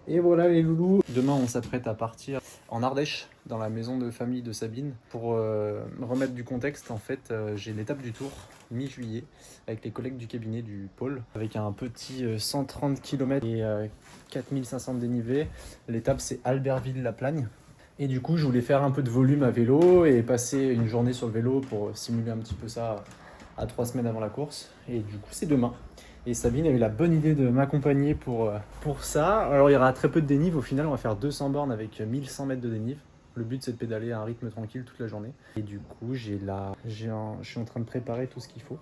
Et voilà les loulous. Demain, on s'apprête à partir en Ardèche, dans la maison de famille de Sabine. Pour remettre du contexte, en fait, j'ai l'étape du Tour, mi-juillet, avec les collègues du cabinet du pôle, avec un petit 130 km et 4500 de dénivelé. L'étape, c'est Albertville-la-Plagne. Et du coup, je voulais faire un peu de volume à vélo et passer une journée sur le vélo pour simuler un petit peu ça à 3 semaines avant la course. Et du coup, c'est demain. Et Sabine a eu la bonne idée de m'accompagner pour ça. Alors il y aura très peu de dénive, au final on va faire 200 bornes avec 1100 mètres de dénive. Le but c'est de pédaler à un rythme tranquille toute la journée. Et du coup je suis en train de préparer tout ce qu'il faut,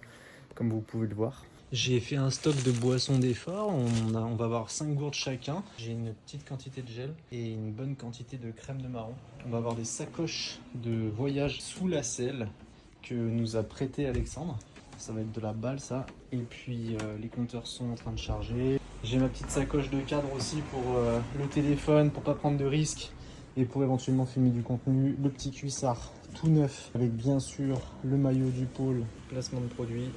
comme vous pouvez le voir. J'ai fait un stock de boissons d'effort, on va avoir 5 gourdes chacun. J'ai une petite quantité de gel et une bonne quantité de crème de marron. On va avoir des sacoches de voyage sous la selle que nous a prêté Alexandre. Ça va être de la balle ça. Et puis les compteurs sont en train de charger. J'ai ma petite sacoche de cadre aussi pour le téléphone, pour pas prendre de risques et pour éventuellement filmer du contenu. Le petit cuissard tout neuf avec bien sûr le maillot du pôle, placement de produit.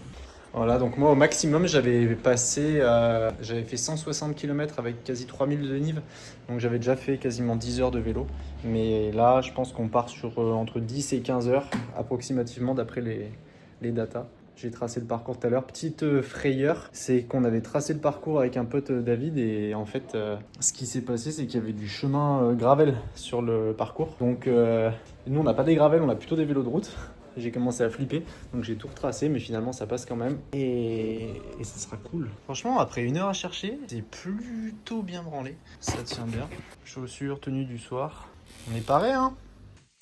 Voilà, donc moi au maximum j'avais fait 160 km avec quasi 3000 de dénive. Donc j'avais déjà fait quasiment 10 heures de vélo. Mais là je pense qu'on part sur entre 10 et 15 heures approximativement d'après les datas. J'ai tracé le parcours tout à l'heure. Petite frayeur, c'est qu'on avait tracé le parcours avec un pote David et en fait, ce qui s'est passé, c'est qu'il y avait du chemin gravel sur le parcours. Donc, nous, on n'a pas des gravels, on a plutôt des vélos de route. J'ai commencé à flipper, donc j'ai tout retracé, mais finalement, ça passe quand même. Et ça sera cool. Franchement, après 1 heure à chercher, c'est plutôt bien branlé. Ça tient bien. Chaussures, tenue du soir. On est paré, hein?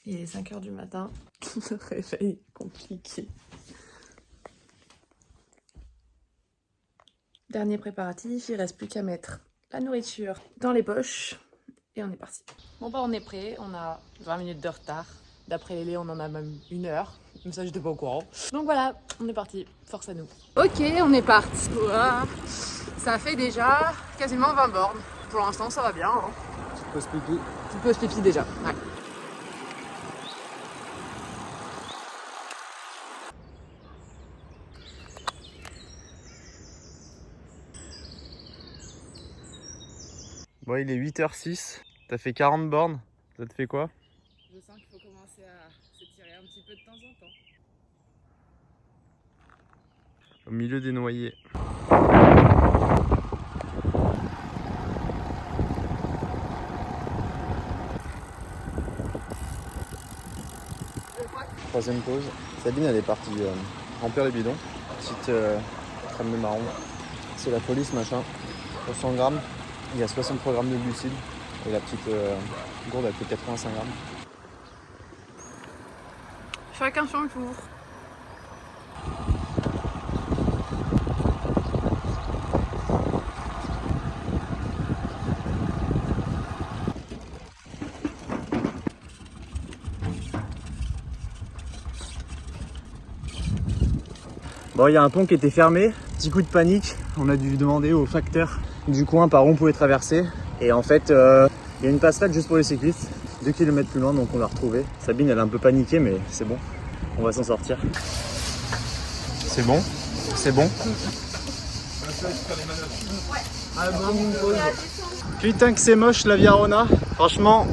Il est 5h du matin. Le réveil compliqué. Dernier préparatif, il reste plus qu'à mettre la nourriture dans les poches et on est parti. Bon bah on est prêt, on a 20 minutes de retard. D'après Lélé, on en a même 1 heure. Mais ça, j'étais pas au courant. Donc voilà, on est parti. Force à nous. Ok, on est parti. Ouah. Ça fait déjà quasiment 20 bornes. Pour l'instant, ça va bien. Hein. Petite pause pipi. Petite pause pipi déjà. Ouais. Bon, il est 8h06, t'as fait 40 bornes, ça te fait quoi? Je sens qu'il faut commencer à s'étirer un petit peu de temps en temps. Au milieu des noyers. Troisième pause. Sabine elle est partie remplir les bidons. Petite crème de marron. C'est la folie ce machin. Pour 100 grammes, il y a 63 grammes de glucides. Et la petite gourde elle fait 85 grammes. Chacun son tour. Bon, il y a un pont qui était fermé, petit coup de panique, on a dû demander au facteur du coin par où on pouvait traverser. Et en fait, il y a une passerelle juste pour les cyclistes, 2 km plus loin, donc on l'a retrouvée. Sabine, elle a un peu paniqué, mais c'est bon, on va s'en sortir. C'est bon? C'est bon? Putain que c'est moche la Via Rona, franchement,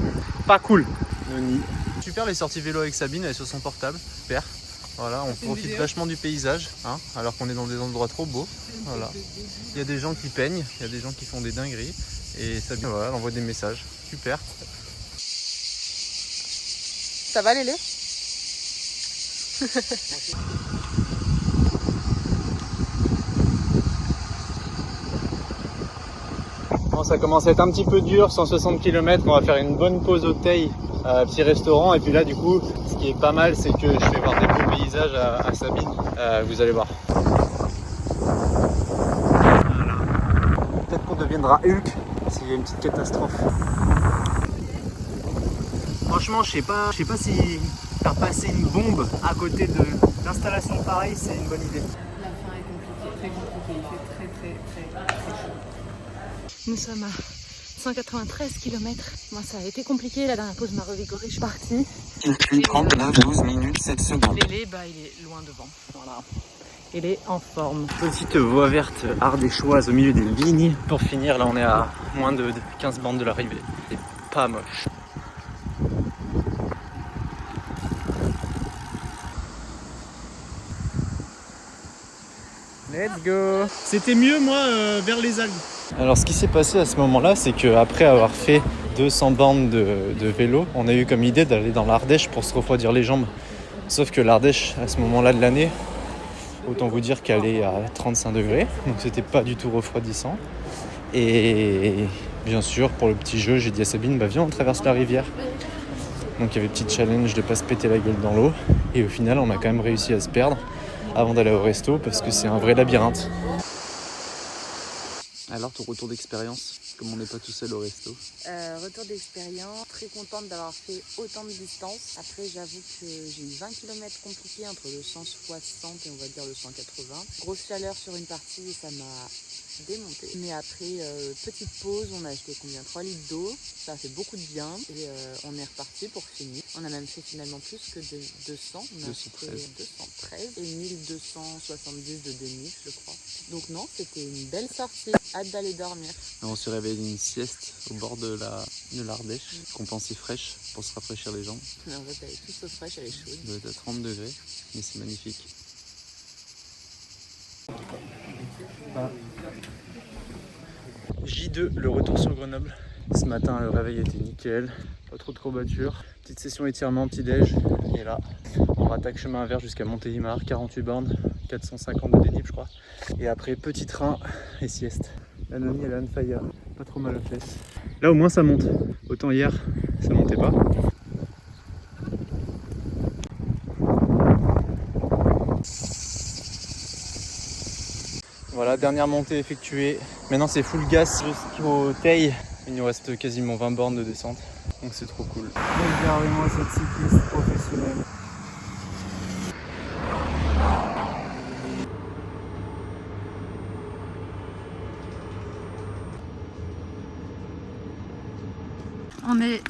pas cool. Noni. Super les sorties vélo avec Sabine, elle est sur son portable, super. Voilà, on profite vachement du paysage, hein, alors qu'on est dans des endroits trop beaux. Voilà. Il y a des gens qui peignent, il y a des gens qui font des dingueries. Et Sabine, voilà, elle envoie des messages. Super. Ça va Lélé? Bon, ça commence à être un petit peu dur, 160 km, on va faire une bonne pause au Teil, petit restaurant. Et puis là, du coup, ce qui est pas mal, c'est que je fais voir des beaux paysages à Sabine. Vous allez voir. Voilà. Peut-être qu'on deviendra Hulk s'il y a une petite catastrophe. Franchement, je sais pas si faire passer une bombe à côté de l'installation pareille, c'est une bonne idée. La fin est compliquée, très compliquée. Il fait très chaud. Nous sommes à 193 km. Moi, ça a été compliqué. La dernière pause m'a revigorée. Je suis partie. Circuit 39 12 minutes 7 secondes. Lélé, bah, il est loin devant. Voilà. Il est en forme. Petite voie verte ardéchoise au milieu des vignes. Pour finir, là on est à moins de 15 bornes de l'arrivée. C'est pas moche. Let's go. C'était mieux, moi, vers les algues. Alors ce qui s'est passé à ce moment-là, c'est qu'après avoir fait 200 bornes de vélo, on a eu comme idée d'aller dans l'Ardèche pour se refroidir les jambes. Sauf que l'Ardèche, à ce moment-là de l'année, autant vous dire qu'elle est à 35 degrés, donc c'était pas du tout refroidissant. Et bien sûr, pour le petit jeu, j'ai dit à Sabine, bah viens, on traverse la rivière. Donc il y avait petit challenge de pas se péter la gueule dans l'eau. Et au final, on a quand même réussi à se perdre avant d'aller au resto parce que c'est un vrai labyrinthe. Alors ton retour d'expérience, comme on n'est pas tout seul au resto? Retour d'expérience, très contente d'avoir fait autant de distance. Après, j'avoue que j'ai eu 20 km compliqués entre le 160 et on va dire le 180. Grosse chaleur sur une partie et ça m'a démonté. Mais après, petite pause, on a acheté combien? 3 litres d'eau. Ça a fait beaucoup de bien et on est reparti pour finir. On a même fait finalement plus que 200. On a 213. fait 213 et 1270 de dénivelé, je crois. Donc non, c'était une belle sortie. Hâte d'aller dormir. On se réveille une sieste au bord de l'Ardèche, qu'on pensait fraîche pour se rafraîchir les jambes. Mais en fait, elle est toute fraîche, elle est chaude. Elle doit être à 30 degrés, mais c'est magnifique. J2, le retour sur Grenoble. Ce matin, le réveil était nickel, pas trop de courbatures. Petite session étirement, petit déj. Et là, on rattaque chemin vert jusqu'à Montélimar, 48 bornes, 450 de dénivelé, je crois. Et après, petit train et sieste. La Noni, elle est on fire, pas trop mal aux fesses. Là, au moins, ça monte. Autant hier, ça montait pas. Voilà, dernière montée effectuée. Maintenant c'est full gas jusqu'au Teil. Il nous reste quasiment 20 bornes de descente. Donc c'est trop cool. Regardez-moi cette cycliste professionnelle. On est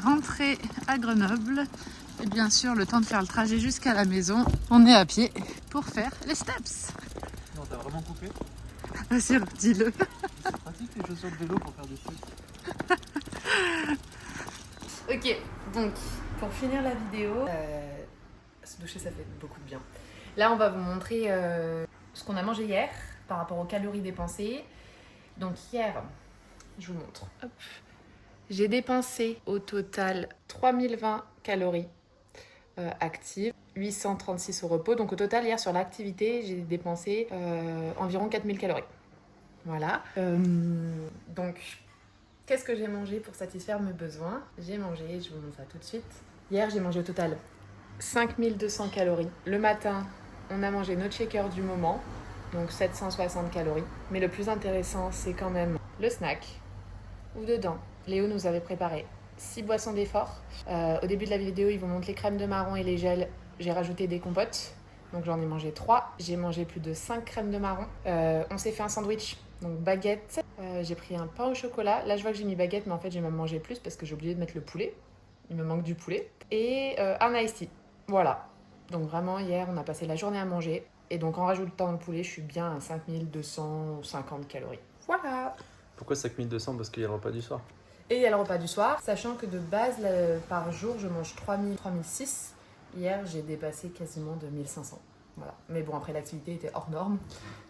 rentré à Grenoble. Et bien sûr, le temps de faire le trajet jusqu'à la maison, on est à pied pour faire les steps. Non, t'as vraiment coupé? Bien sûr, dis-le. C'est pratique les chaussures de vélo pour faire des steps. Ok, donc pour finir la vidéo, se doucher ça fait beaucoup de bien. Là on va vous montrer ce qu'on a mangé hier par rapport aux calories dépensées. Donc hier, je vous montre. Hop. J'ai dépensé au total 3020 calories actives, 836 au repos. Donc au total hier sur l'activité, j'ai dépensé environ 4000 calories. Voilà. Donc qu'est-ce que j'ai mangé pour satisfaire mes besoins? J'ai mangé, je vous montre ça tout de suite. Hier, j'ai mangé au total 5200 calories. Le matin, on a mangé notre shaker du moment, donc 760 calories. Mais le plus intéressant, c'est quand même le snack, où dedans, Léo nous avait préparé 6 boissons d'effort. Au début de la vidéo, ils vous montrent les crèmes de marron et les gels. J'ai rajouté des compotes, donc j'en ai mangé 3. J'ai mangé plus de 5 crèmes de marron. On s'est fait un sandwich. Donc baguette, j'ai pris un pain au chocolat. Là je vois que j'ai mis baguette mais en fait j'ai même mangé plus parce que j'ai oublié de mettre le poulet. Il me manque du poulet. Et un iced tea. Voilà. Donc vraiment hier on a passé la journée à manger. Et donc en rajoutant le poulet je suis bien à 5250 calories. Voilà. Pourquoi 5200? Parce qu'il y a le repas du soir. Et il y a le repas du soir. Sachant que de base par jour je mange 3000, 3006. Hier j'ai dépassé quasiment de 1500. Voilà. Mais bon après l'activité était hors norme.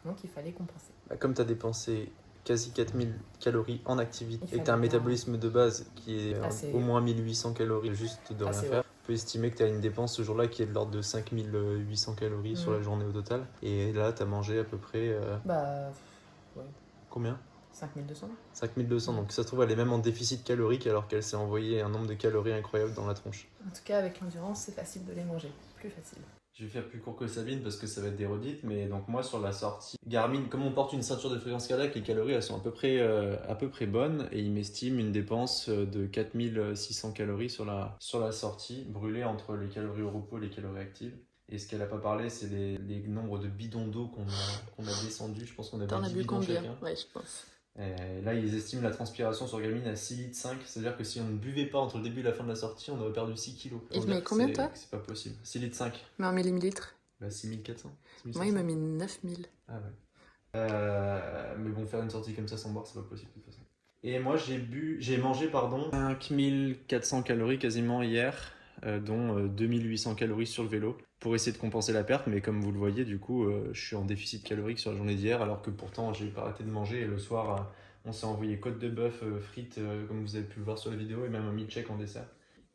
Donc il fallait compenser. Comme tu as dépensé quasi 4000 calories en activité et que tu as un fallait métabolisme de base qui est Assez- au moins 1800 calories juste de rien Assez faire, on peut estimer que tu as une dépense ce jour-là qui est de l'ordre de 5800 calories sur la journée au total. Et là, tu as mangé à peu près Bah, ouais, combien? 5200. 5200, donc ça se trouve elle est même en déficit calorique alors qu'elle s'est envoyée un nombre de calories incroyable dans la tronche. En tout cas, avec l'endurance, c'est facile de les manger. Plus facile. Je vais faire plus court que Sabine parce que ça va être des redites, mais donc moi sur la sortie Garmin, comme on porte une ceinture de fréquence cardiaque, les calories elles sont à peu près bonnes et il m'estime une dépense de 4600 calories sur la sortie, brûlée entre les calories au repos et les calories actives. Et ce qu'elle n'a pas parlé, c'est les nombres de bidons d'eau qu'on a descendu. Je pense qu'on a T'en bu as 10 bu bidons combien? chacun. Ouais, je pense. Et là, ils estiment la transpiration sur Garmin à 6,5 litres. C'est-à-dire que si on ne buvait pas entre le début et la fin de la sortie, on aurait perdu 6 kilos. Il te met combien, toi? C'est pas possible. 6,5 litres. Mais en millilitres. Bah 6400. Moi, il m'a mis 9000. Ah ouais. Mais bon, faire une sortie comme ça sans boire, c'est pas possible de toute façon. Et moi, j'ai mangé, pardon, 5400 calories quasiment hier, dont 2800 calories sur le vélo, pour essayer de compenser la perte. Mais comme vous le voyez, du coup, je suis en déficit calorique sur la journée d'hier, alors que pourtant, j'ai pas arrêté de manger. Et le soir, on s'est envoyé côte de bœuf, frites, comme vous avez pu le voir sur la vidéo, et même un milkshake en dessert.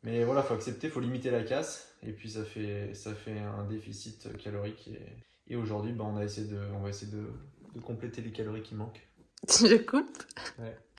Mais voilà, faut accepter, faut limiter la casse, et puis ça fait un déficit calorique. Et aujourd'hui, bah, on va essayer de compléter les calories qui manquent. Je coupe. Ouais.